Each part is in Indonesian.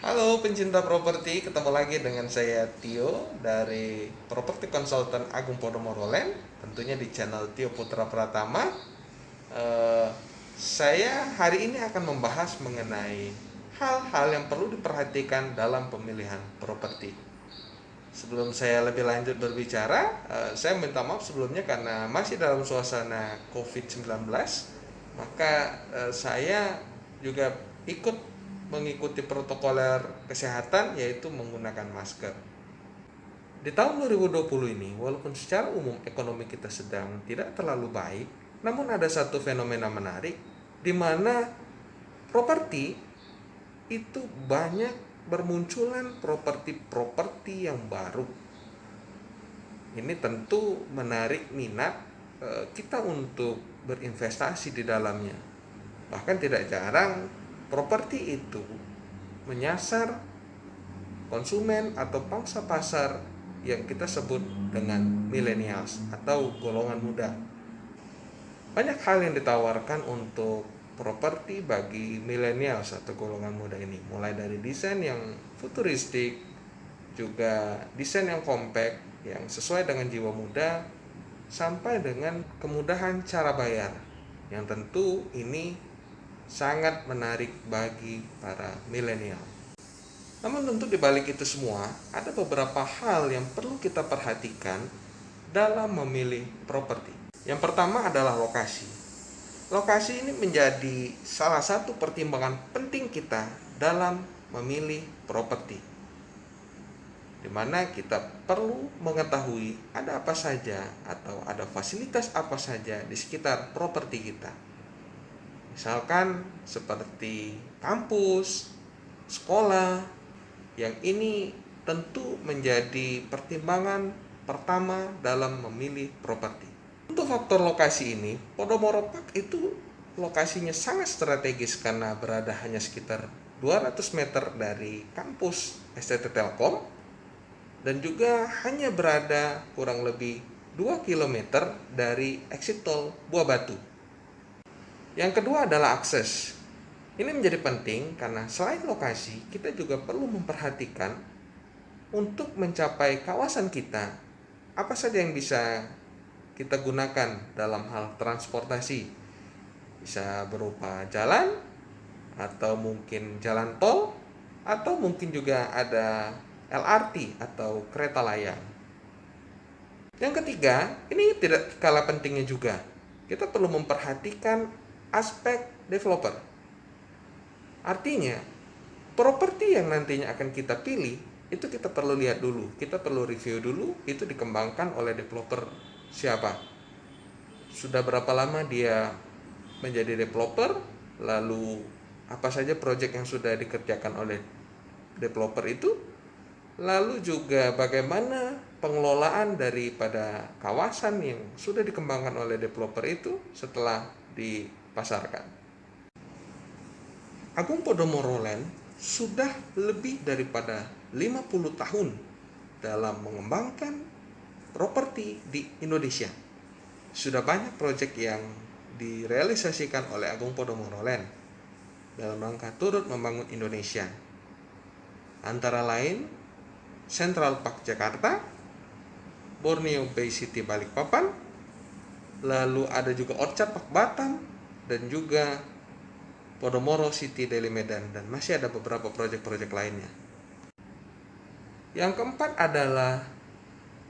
Halo pencinta properti, ketemu lagi dengan saya Tio dari Properti Konsultan Agung Podomoro Land, tentunya di channel Tio Putra Pratama. Eh, saya hari ini akan membahas mengenai hal-hal yang perlu diperhatikan dalam pemilihan properti. Sebelum saya lebih lanjut berbicara, saya minta maaf sebelumnya karena masih dalam suasana COVID-19, maka saya juga ikut mengikuti protokoler kesehatan yaitu menggunakan masker. Di tahun 2020 ini, walaupun secara umum ekonomi kita sedang tidak terlalu baik, namun ada satu fenomena menarik di mana properti itu banyak bermunculan properti-properti yang baru. Ini tentu menarik minat kita untuk berinvestasi di dalamnya. Bahkan tidak jarang properti itu menyasar konsumen atau pangsa pasar yang kita sebut dengan millennials atau golongan muda. Banyak hal yang ditawarkan untuk properti bagi millennials atau golongan muda ini, mulai dari desain yang futuristik, juga desain yang compact yang sesuai dengan jiwa muda, sampai dengan kemudahan cara bayar yang tentu ini sangat menarik bagi para milenial. Namun tentu di balik itu semua ada beberapa hal yang perlu kita perhatikan dalam memilih properti. Yang pertama adalah lokasi. Lokasi ini menjadi salah satu pertimbangan penting kita dalam memilih properti, di mana kita perlu mengetahui ada apa saja atau ada fasilitas apa saja di sekitar properti kita. Misalkan seperti kampus, sekolah, yang ini tentu menjadi pertimbangan pertama dalam memilih properti. Untuk faktor lokasi ini, Podomoro Park itu lokasinya sangat strategis karena berada hanya sekitar 200 meter dari kampus STT Telkom dan juga hanya berada kurang lebih 2 kilometer dari exit tol Buah Batu. Yang kedua adalah akses. Ini menjadi penting karena selain lokasi, kita juga perlu memperhatikan untuk mencapai kawasan kita, apa saja yang bisa kita gunakan dalam hal transportasi. Bisa berupa jalan, atau mungkin jalan tol, atau mungkin juga ada LRT atau kereta layang. Yang ketiga, ini tidak kalah pentingnya juga. Kita perlu memperhatikan aspek developer. Artinya, properti yang nantinya akan kita pilih, itu kita perlu lihat dulu. Kita perlu review dulu, itu dikembangkan oleh developer siapa. Sudah berapa lama dia menjadi developer, lalu apa saja proyek yang sudah dikerjakan oleh developer itu, lalu juga bagaimana pengelolaan daripada kawasan yang sudah dikembangkan oleh developer itu setelah dipasarkan. Agung Podomoro Land sudah lebih daripada 50 tahun dalam mengembangkan properti di Indonesia. Sudah banyak proyek yang direalisasikan oleh Agung Podomoro Land dalam rangka turut membangun Indonesia. Antara lain Central Park Jakarta, Borneo Bay City Balikpapan, lalu ada juga Orchard Park Batam, dan juga Podomoro City Deli Medan, dan masih ada beberapa proyek-proyek lainnya. Yang keempat adalah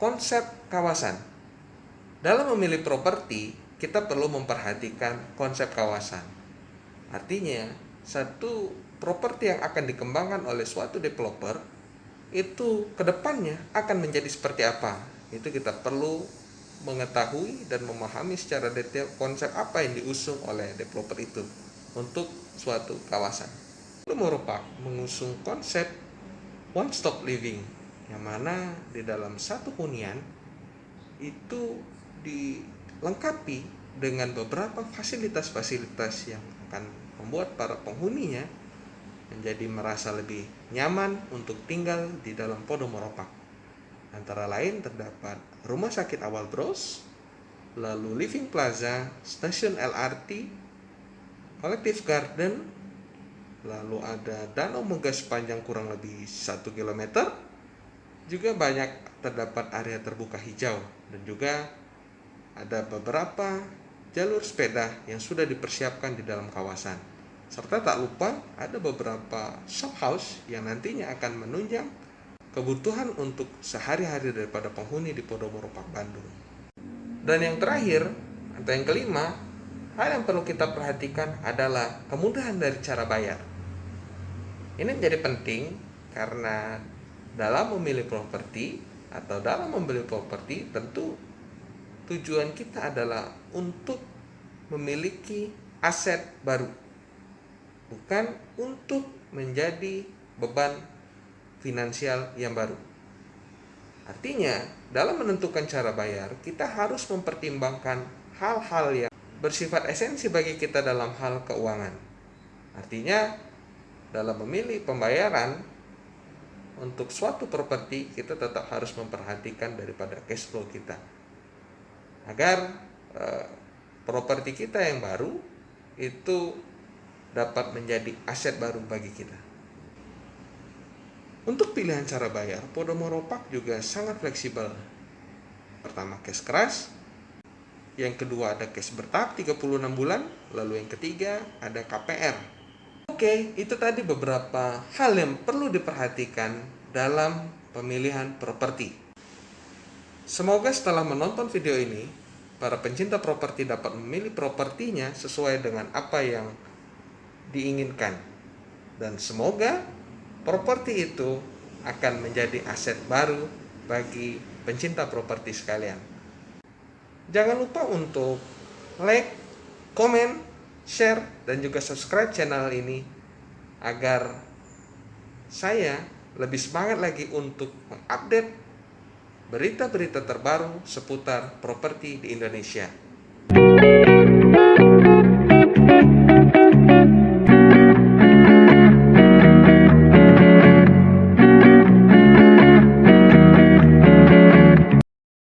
konsep kawasan. Dalam memilih properti, kita perlu memperhatikan konsep kawasan. Artinya, satu properti yang akan dikembangkan oleh suatu developer itu kedepannya akan menjadi seperti apa. Itu kita perlu mengetahui dan memahami secara detail konsep apa yang diusung oleh developer itu untuk suatu kawasan. Podomoro Park mengusung konsep one stop living, yang mana di dalam satu hunian itu dilengkapi dengan beberapa fasilitas-fasilitas yang akan membuat para penghuninya menjadi merasa lebih nyaman untuk tinggal di dalam Podomoro Park. Antara lain terdapat rumah sakit awal Bros, lalu living plaza, stasiun LRT, collective garden, lalu ada Danau Moga sepanjang kurang lebih 1 km. Juga banyak terdapat area terbuka hijau dan juga ada beberapa jalur sepeda yang sudah dipersiapkan di dalam kawasan. Serta tak lupa ada beberapa shop house yang nantinya akan menunjang kebutuhan untuk sehari-hari daripada penghuni di Podomoro Park Bandung. Dan yang terakhir atau yang kelima, hal yang perlu kita perhatikan adalah kemudahan dari cara bayar. Ini menjadi penting karena dalam memilih properti atau dalam membeli properti, tentu tujuan kita adalah untuk memiliki aset baru, bukan untuk menjadi beban finansial yang baru. Artinya, dalam menentukan cara bayar, kita harus mempertimbangkan hal-hal yang bersifat esensi bagi kita dalam hal keuangan. Artinya, dalam memilih pembayaran untuk suatu properti, kita tetap harus memperhatikan daripada cash flow kita, agar properti kita yang baru itu dapat menjadi aset baru bagi kita. Untuk pilihan cara bayar, Podomoro Park juga sangat fleksibel. Pertama, cash keras. Yang kedua, ada cash bertahap 36 bulan. Lalu yang ketiga, ada KPR. Oke, itu tadi beberapa hal yang perlu diperhatikan dalam pemilihan properti. Semoga setelah menonton video ini, para pencinta properti dapat memilih propertinya sesuai dengan apa yang diinginkan. Dan semoga properti itu akan menjadi aset baru bagi pencinta properti sekalian. Jangan lupa untuk like, komen, share, dan juga subscribe channel ini agar saya lebih semangat lagi untuk mengupdate berita-berita terbaru seputar properti di Indonesia.